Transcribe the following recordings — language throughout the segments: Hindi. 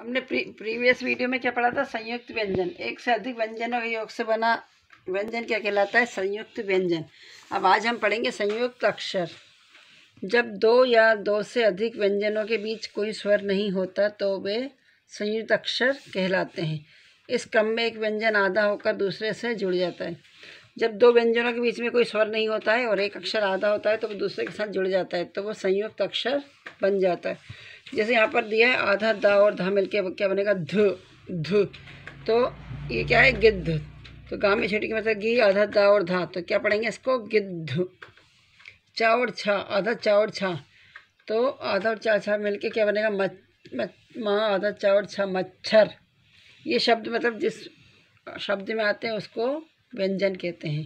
हमने प्रीवियस वीडियो में क्या पढ़ा था? संयुक्त व्यंजन। एक से अधिक व्यंजनों के योग से बना व्यंजन क्या कहलाता है? संयुक्त व्यंजन। अब आज हम पढ़ेंगे संयुक्त अक्षर। जब दो या दो से अधिक व्यंजनों के बीच कोई स्वर नहीं होता तो वे संयुक्त अक्षर कहलाते हैं। इस क्रम में एक व्यंजन आधा होकर दूसरे से जुड़ जाता है। जब दो व्यंजनों के बीच में कोई स्वर नहीं होता है और एक अक्षर आधा होता है तो वो दूसरे के साथ जुड़ जाता है तो वो संयुक्त अक्षर बन जाता है। जैसे यहाँ पर दिया है आधा दा और धा मिलके क्या बनेगा? ध ध। तो ये क्या है? गिद्ध। तो गा में छोटी की मतलब गी, आधा दा और धा, तो क्या पढ़ेंगे इसको? गिद्ध। चा और छा, आधा चा और छा, तो आधा और चा छा मिलके क्या बनेगा? माँ, आधा चा और छा, मच्छर। ये शब्द मतलब जिस शब्द में आते हैं उसको व्यंजन कहते हैं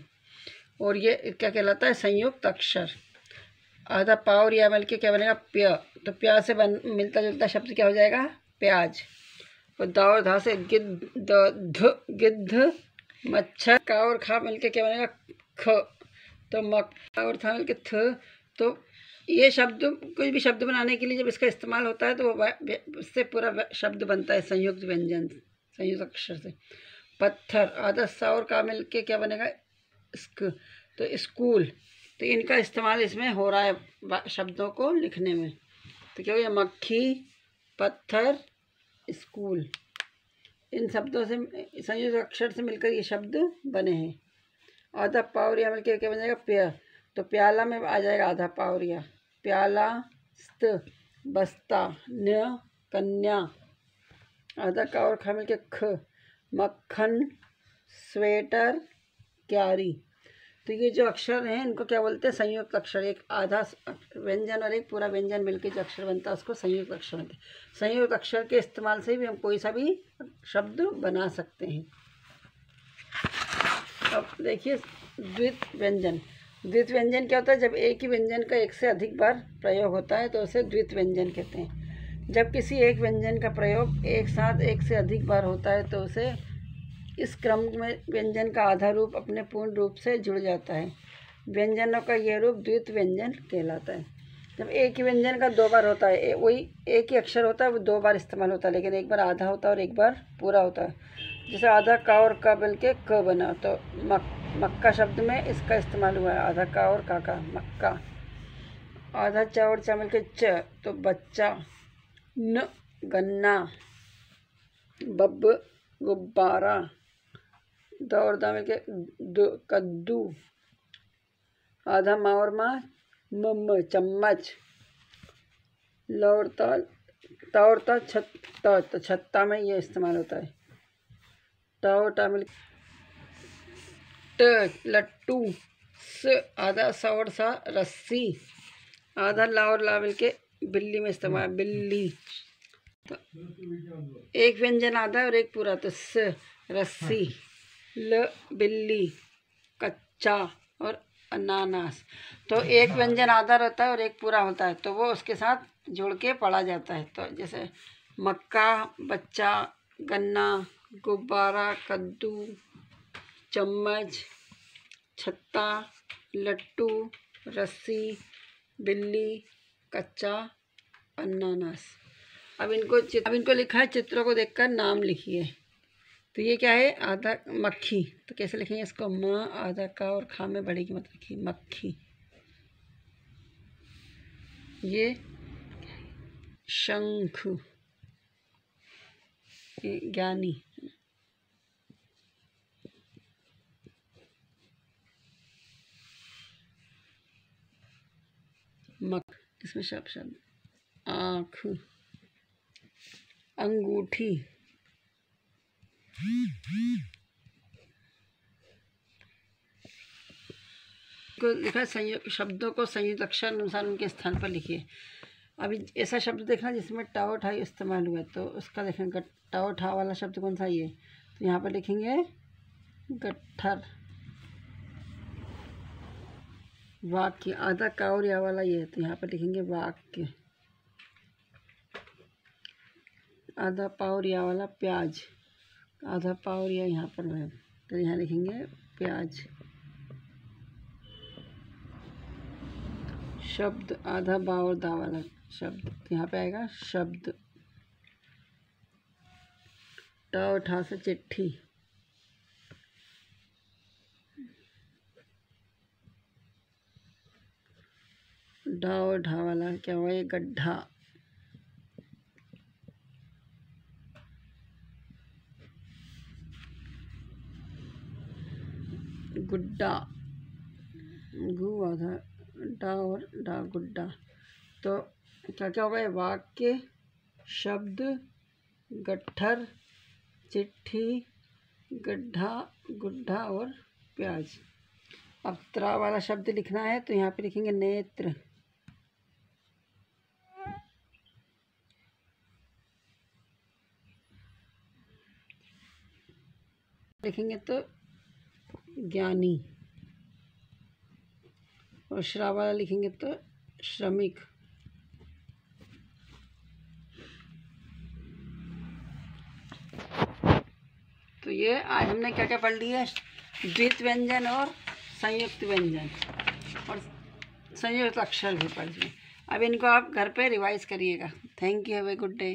और ये क्या कहलाता है? संयुक्त अक्षर। आधा पा और या मिलके क्या बनेगा? प्य। तो प्या से मिलता जुलता शब्द क्या हो जाएगा? प्याज। और दा और धा से गिद्ध, गिद्ध। मच्छर। का और खा मिलके क्या बनेगा? ख। तो मक्का और था मिलके थ। तो ये शब्द, कोई भी शब्द बनाने के लिए जब इसका इस्तेमाल होता है तो वो उससे पूरा शब्द बनता है संयुक्त व्यंजन, संयुक्त अक्षर से। पत्थर। आधा सा और का मिलके क्या बनेगा? स्क। तो स्कूल। तो इनका इस्तेमाल इसमें हो रहा है शब्दों को लिखने में। तो क्या हो गया? मक्खी, पत्थर, स्कूल। इन शब्दों से, संयुक्त अक्षर से मिलकर ये शब्द बने हैं। आधा पावरिया मिलकर क्या बन जाएगा? प्या। तो प्याला में आ जाएगा आधा पावरिया। प्याला, स्त, बस्ता, न्य, कन्या। आधा का और खा मिलके ख। मक्खन, स्वेटर, क्यारी। तो ये जो अक्षर हैं इनको क्या बोलते हैं? संयुक्त अक्षर। एक आधा व्यंजन और एक पूरा व्यंजन मिलकर जो अक्षर बनता है उसको संयुक्त अक्षर बनते हैं। संयुक्त अक्षर के इस्तेमाल से भी हम कोई सा भी शब्द बना सकते हैं। अब देखिए द्वित व्यंजन। द्वित व्यंजन क्या होता है? जब एक ही व्यंजन का एक से अधिक बार प्रयोग होता है तो उसे द्वित व्यंजन कहते हैं। जब किसी एक व्यंजन का प्रयोग एक साथ एक से अधिक बार होता है तो उसे इस क्रम में व्यंजन का आधा रूप अपने पूर्ण रूप से जुड़ जाता है। व्यंजनों का यह रूप द्वित व्यंजन कहलाता है। जब एक ही व्यंजन का दो बार होता है, वही एक ही अक्षर होता है वो दो बार इस्तेमाल होता है, लेकिन एक बार आधा होता है और एक बार पूरा होता है। जैसे आधा का और का मिल के क बना, तो मक्का शब्द में इसका इस्तेमाल हुआ है। आधा का और का मक्का। आधा चा और चा मिल के च, तो बच्चा। न, गन्ना। बब, गुब्बारा। द और दा मिल के कद्दू। आधा माँ और माँ, चम्मच। ल और ता और ता, छत्ता। तो छत्ता में ये इस्तेमाल होता है। टा और टा मिल ट, लट्टू। स, आधा सा और सा, रस्सी। आधा ला और ला मिल के बिल्ली में इस्तेमाल, बिल्ली। तो एक व्यंजन आधा है और एक पूरा, तो स, रस्सी। ल, बिल्ली, कच्चा और अनानास। तो एक व्यंजन आधा रहता है और एक पूरा होता है तो वो उसके साथ जोड़ के पढ़ा जाता है। तो जैसे मक्का, बच्चा, गन्ना, गुब्बारा, कद्दू, चम्मच, छत्ता, लट्टू, रस्सी, बिल्ली, कच्चा, अनानास। अब इनको लिखा है, चित्रों को देखकर नाम लिखिए। तो ये क्या है? आधा मक्खी। तो कैसे लिखेंगे इसको? माँ, आधा का और खा में बड़ी की मत लिखिए, मक्खी। ये शंख, ये ज्ञानी। मक, इसमें शब्द। आँख, अंगूठी। को लिखा संयुक्त शब्दों को संयुक्त अक्षर अनुसार उनके स्थान पर लिखिए। अभी ऐसा शब्द देखना जिसमें टाओ ठा इस्तेमाल हुआ है तो उसका देखेंगे। टाओ ठा वाला शब्द कौन सा? ये। तो यहाँ पर लिखेंगे गट्ठर। वाक्य। आधा का और या वाला ये है तो यहाँ पर लिखेंगे वाक्य। आधा पावर या वाला प्याज। आधा पावर या यहाँ पर है तो यहाँ लिखेंगे प्याज। शब्द। आधा बा और दा वाला शब्द तो यहाँ पे आएगा शब्द। ट और ठा से चिट्ठी, ढ और ढा वाला क्या हुआ, ये गड्ढा, गुड्डा, गु आधा, डा और डा गुड्डा। तो क्या क्या होगा, वाक्य, शब्द, गट्ठर, चिट्ठी, गड्ढा, गुड्ढा और प्याज। अब त्रा वाला शब्द लिखना है तो यहाँ पे लिखेंगे नेत्र, लिखेंगे तो ज्ञानी, और श्रा वाला लिखेंगे तो श्रमिक। तो ये आज हमने क्या क्या पढ़ लिया, द्वित व्यंजन और संयुक्त व्यंजन और संयुक्त अक्षर भी पढ़ लिए। अब इनको आप घर पे रिवाइज करिएगा। Thank you, have a good day.